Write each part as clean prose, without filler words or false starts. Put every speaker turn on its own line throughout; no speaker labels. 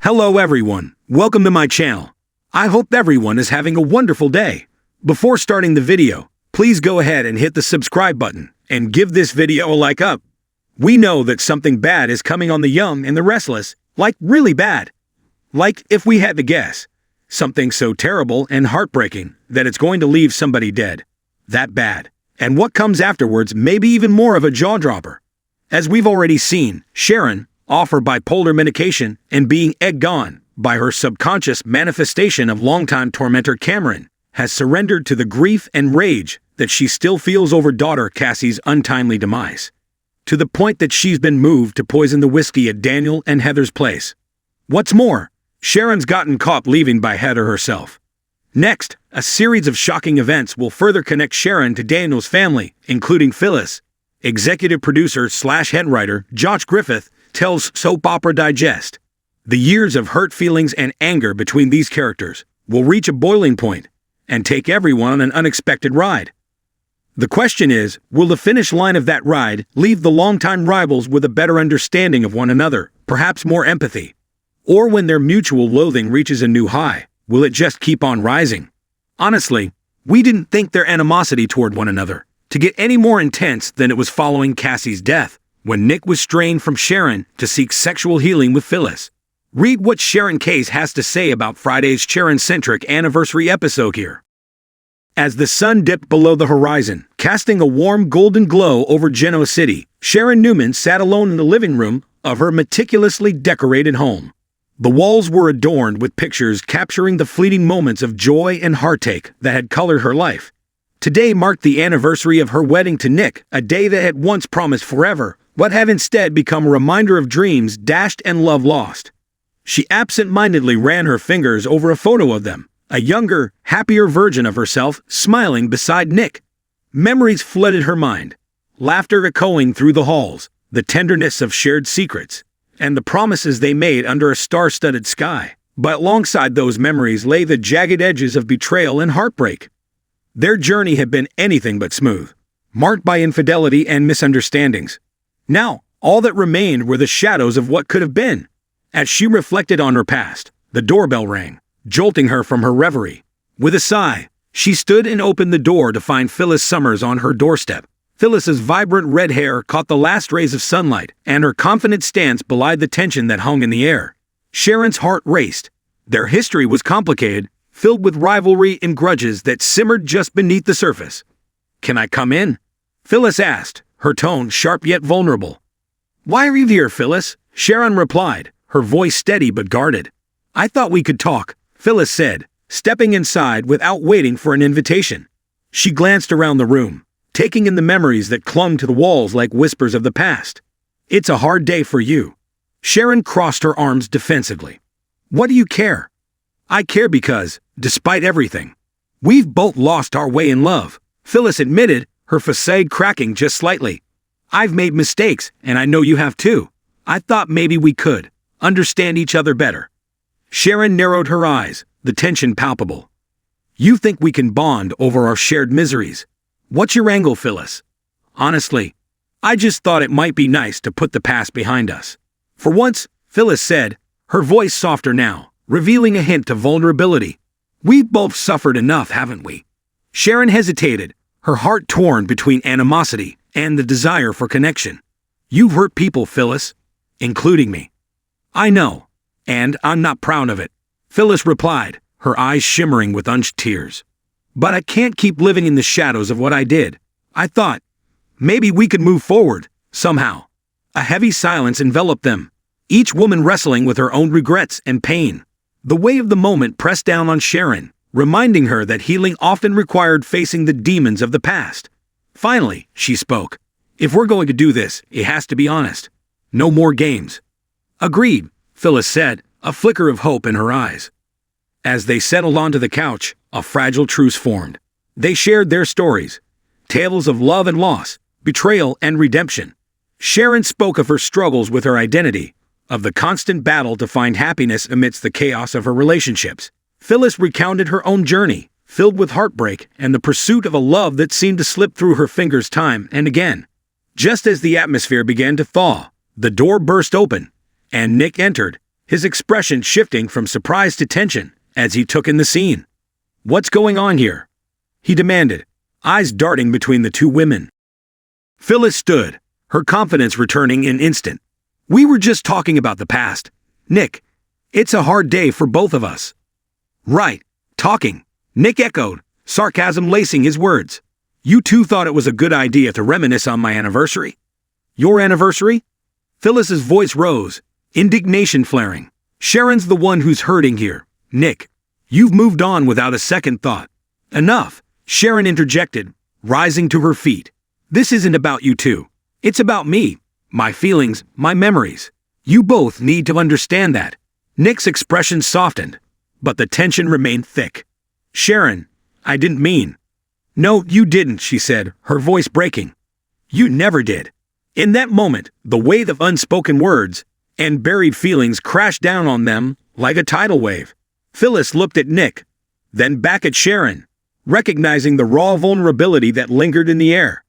Hello everyone, welcome to my channel. I hope everyone is having a wonderful day. Before starting the video, please go ahead and hit the subscribe button and give this video a like up. We know that something bad is coming on the young and the restless, like really bad. Like, if we had to guess, something so terrible and heartbreaking that it's going to leave somebody dead. That bad. And what comes afterwards may be even more of a jaw-dropper. As we've already seen, Sharon, off her bipolar medication and being egged on by her subconscious manifestation of longtime tormentor Cameron, has surrendered to the grief and rage that she still feels over daughter Cassie's untimely demise. To the point that she's been moved to poison the whiskey at Daniel and Heather's place. What's more, Sharon's gotten caught leaving by Heather herself. Next, a series of shocking events will further connect Sharon to Daniel's family, including Phyllis. Executive producer / head writer Josh Griffith tells Soap Opera Digest. The years of hurt feelings and anger between these characters will reach a boiling point and take everyone on an unexpected ride. The question is, will the finish line of that ride leave the longtime rivals with a better understanding of one another, perhaps more empathy? Or when their mutual loathing reaches a new high, will it just keep on rising? Honestly, we didn't think their animosity toward one another to get any more intense than it was following Cassie's death, when Nick was strained from Sharon to seek sexual healing with Phyllis. Read what Sharon Case has to say about Friday's Sharon-centric anniversary episode here. As the sun dipped below the horizon, casting a warm golden glow over Genoa City, Sharon Newman sat alone in the living room of her meticulously decorated home. The walls were adorned with pictures capturing the fleeting moments of joy and heartache that had colored her life. Today marked the anniversary of her wedding to Nick, a day that had once promised forever, but had instead become a reminder of dreams dashed and love lost. She absent-mindedly ran her fingers over a photo of them, a younger, happier version of herself smiling beside Nick. Memories flooded her mind, laughter echoing through the halls, the tenderness of shared secrets, and the promises they made under a star-studded sky. But alongside those memories lay the jagged edges of betrayal and heartbreak. Their journey had been anything but smooth, marked by infidelity and misunderstandings. Now, all that remained were the shadows of what could have been. As she reflected on her past, the doorbell rang, jolting her from her reverie. With a sigh, she stood and opened the door to find Phyllis Summers on her doorstep. Phyllis's vibrant red hair caught the last rays of sunlight, and her confident stance belied the tension that hung in the air. Sharon's heart raced. Their history was complicated, filled with rivalry and grudges that simmered just beneath the surface. "Can I come in?" Phyllis asked, her tone sharp yet vulnerable. "Why are you here, Phyllis?" Sharon replied, her voice steady but guarded. "I thought we could talk," Phyllis said, stepping inside without waiting for an invitation. She glanced around the room, taking in the memories that clung to the walls like whispers of the past. "It's a hard day for you." Sharon crossed her arms defensively. "What do you care?" "I care because, despite everything, we've both lost our way in love," Phyllis admitted, her facade cracking just slightly. "I've made mistakes, and I know you have too. I thought maybe we could understand each other better." Sharon narrowed her eyes, the tension palpable. "You think we can bond over our shared miseries? What's your angle, Phyllis?" "Honestly, I just thought it might be nice to put the past behind us." "For once," Phyllis said, her voice softer now, revealing a hint of vulnerability. "We've both suffered enough, haven't we?" Sharon hesitated, her heart torn between animosity and the desire for connection. "You've hurt people, Phyllis, including me." "I know, and I'm not proud of it," Phyllis replied, her eyes shimmering with unshed tears. "But I can't keep living in the shadows of what I did. I thought, maybe we could move forward, somehow." A heavy silence enveloped them, each woman wrestling with her own regrets and pain. The weight of the moment pressed down on Sharon, reminding her that healing often required facing the demons of the past. Finally, she spoke. "If we're going to do this, it has to be honest. No more games." "Agreed," Phyllis said, a flicker of hope in her eyes. As they settled onto the couch, a fragile truce formed. They shared their stories, tales of love and loss, betrayal and redemption. Sharon spoke of her struggles with her identity, of the constant battle to find happiness amidst the chaos of her relationships. Phyllis recounted her own journey, filled with heartbreak and the pursuit of a love that seemed to slip through her fingers time and again. Just as the atmosphere began to thaw, the door burst open, and Nick entered, his expression shifting from surprise to tension as he took in the scene. "What's going on here?" he demanded, eyes darting between the two women. Phyllis stood, her confidence returning in an instant. "We were just talking about the past. Nick, it's a hard day for both of us." "Right, talking," Nick echoed, sarcasm lacing his words. "You two thought it was a good idea to reminisce on my anniversary?" "Your anniversary?" Phyllis's voice rose, indignation flaring. "Sharon's the one who's hurting here. Nick, you've moved on without a second thought." "Enough," Sharon interjected, rising to her feet. "This isn't about you two. It's about me, my feelings, my memories. You both need to understand that." Nick's expression softened, but the tension remained thick. "Sharon, I didn't mean." "No, you didn't," she said, her voice breaking. "You never did." In that moment, the weight of unspoken words and buried feelings crashed down on them like a tidal wave. Phyllis looked at Nick, then back at Sharon, recognizing the raw vulnerability that lingered in the air.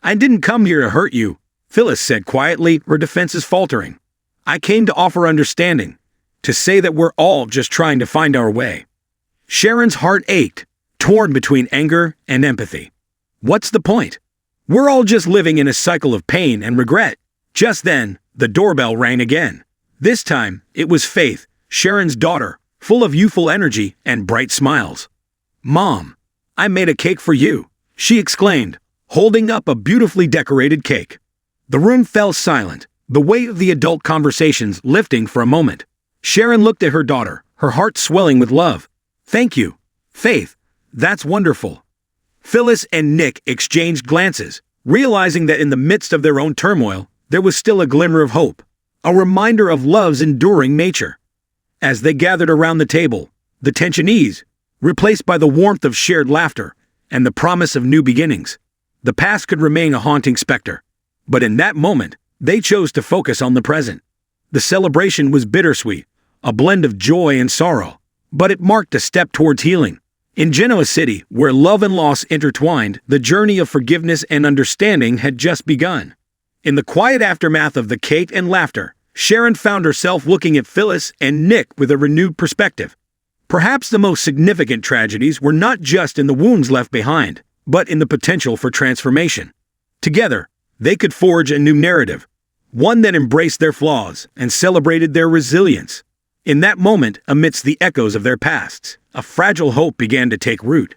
"I didn't come here to hurt you," Phyllis said quietly, her defenses faltering. "I came to offer understanding, to say that we're all just trying to find our way." Sharon's heart ached, torn between anger and empathy. "What's the point? We're all just living in a cycle of pain and regret." Just then, the doorbell rang again. This time, it was Faith, Sharon's daughter, full of youthful energy and bright smiles. "Mom, I made a cake for you," she exclaimed, holding up a beautifully decorated cake. The room fell silent, the weight of the adult conversations lifting for a moment. Sharon looked at her daughter, her heart swelling with love. "Thank you, Faith. That's wonderful." Phyllis and Nick exchanged glances, realizing that in the midst of their own turmoil, there was still a glimmer of hope, a reminder of love's enduring nature. As they gathered around the table, the tension eased, replaced by the warmth of shared laughter and the promise of new beginnings. The past could remain a haunting specter, but in that moment, they chose to focus on the present. The celebration was bittersweet, a blend of joy and sorrow, but it marked a step towards healing. In Genoa City, where love and loss intertwined, the journey of forgiveness and understanding had just begun. In the quiet aftermath of the cake and laughter, Sharon found herself looking at Phyllis and Nick with a renewed perspective. Perhaps the most significant tragedies were not just in the wounds left behind, but in the potential for transformation. Together, they could forge a new narrative, one that embraced their flaws and celebrated their resilience. In that moment, amidst the echoes of their pasts, a fragile hope began to take root.